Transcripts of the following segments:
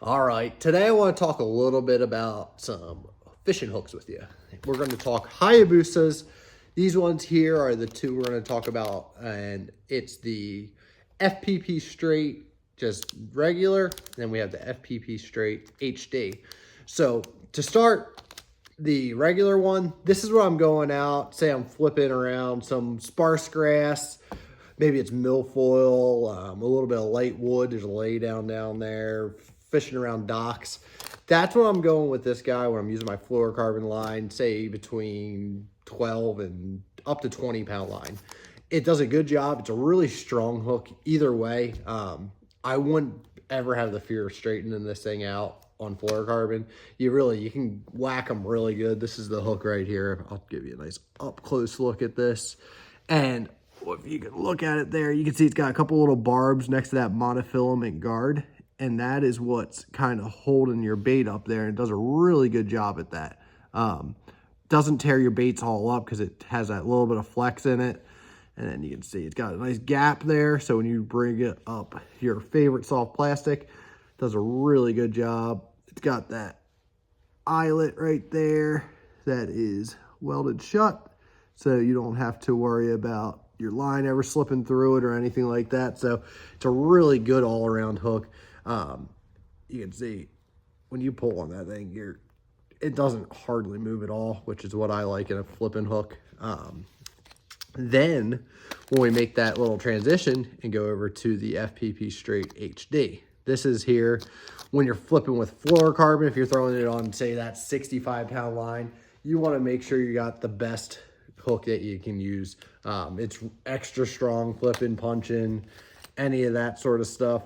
All right, today I want to talk a little bit about some fishing hooks with you. We're going to talk Hayabusas. These ones here are the two we're going to talk about, and it's the FPP Straight, just regular, then we have the FPP Straight HD. So to start, the regular one, this is where I'm going out. Say I'm flipping around some sparse grass. Maybe it's milfoil, a little bit of light wood. There's a lay down there, fishing around docks. That's what I'm going with this guy when I'm using my fluorocarbon line, say between 12 and up to 20 pound line. It does a good job. It's a really strong hook either way. I wouldn't ever have the fear of straightening this thing out on fluorocarbon. You can whack them really good. This is the hook right here. I'll give you a nice up close look at this. And if you can look at it there, you can see it's got a couple little barbs next to that monofilament guard. And that is what's kind of holding your bait up there. And it does a really good job at that. Doesn't tear your baits all up because it has that little bit of flex in it. And then you can see it's got a nice gap there. So when you bring it up your favorite soft plastic, it does a really good job. It's got that eyelet right there that is welded shut. So you don't have to worry about your line ever slipping through it or anything like that. So it's a really good all-around hook. You can see when you pull on that thing, it doesn't hardly move at all, which is what I like in a flipping hook. Then when we make that little transition and go over to the FPP Straight HD, this is here when you're flipping with fluorocarbon. If you're throwing it on, say, that 65 pound line, you want to make sure you got the best hook that you can use. It's extra strong, flipping, punching, any of that sort of stuff.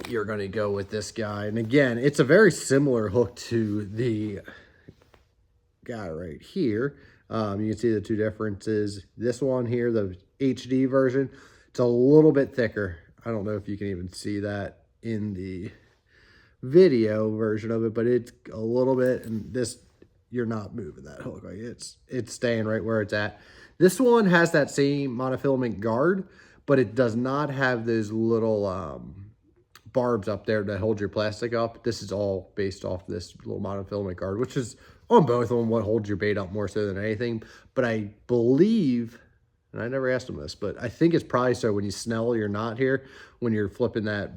You're going to go with this guy. And again, it's a very similar hook to the guy right here. You can see the two differences. This one here, the HD version, it's a little bit thicker. I don't know if you can even see that in the video version of it, but it's a little bit, and this, you're not moving that hook. Like it's staying right where it's at. This one has that same monofilament guard, but it does not have those little barbs up there that hold your plastic up. This is all based off this little monofilament guard, which is on both of them what holds your bait up more so than anything. But I believe, and I never asked them this, but I think it's probably so when you snell your knot here, when you're flipping that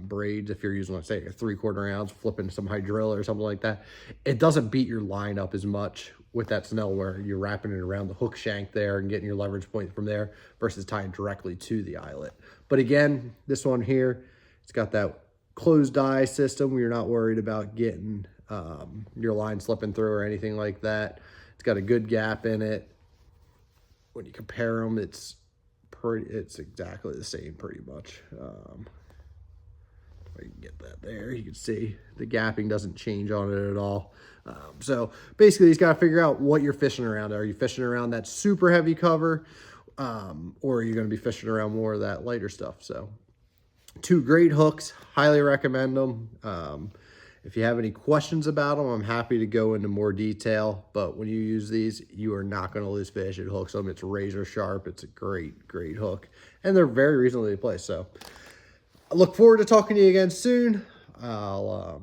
braids, if you're using, let's say, a 3/4 ounce, flipping some hydrilla or something like that, it doesn't beat your line up as much with that snell where you're wrapping it around the hook shank there and getting your leverage point from there versus tying directly to the eyelet. But again, this one here, it's got that closed eye system where you're not worried about getting your line slipping through or anything like that. It's got a good gap in it. When you compare them, it's exactly the same pretty much. You can get that there. You can see the gapping doesn't change on it at all. So basically, you just got to figure out what you're fishing around. Are you fishing around that super heavy cover, or are you going to be fishing around more of that lighter stuff? So two great hooks. Highly recommend them. If you have any questions about them, I'm happy to go into more detail. But when you use these, you are not going to lose fish. It hooks them. It's razor sharp. It's a great, great hook. And they're very reasonably priced. So I look forward to talking to you again soon. I'll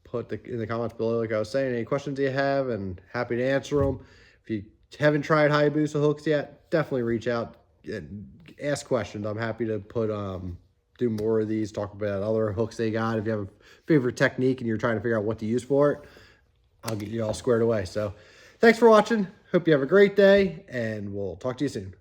put in the comments below, like I was saying, any questions you have, and happy to answer them. If you haven't tried Hayabusa hooks yet, definitely reach out and ask questions. I'm happy to put do more of these, talk about other hooks they got. If you have a favorite technique and you're trying to figure out what to use for it, I'll get you all squared away. So thanks for watching. Hope you have a great day, and we'll talk to you soon.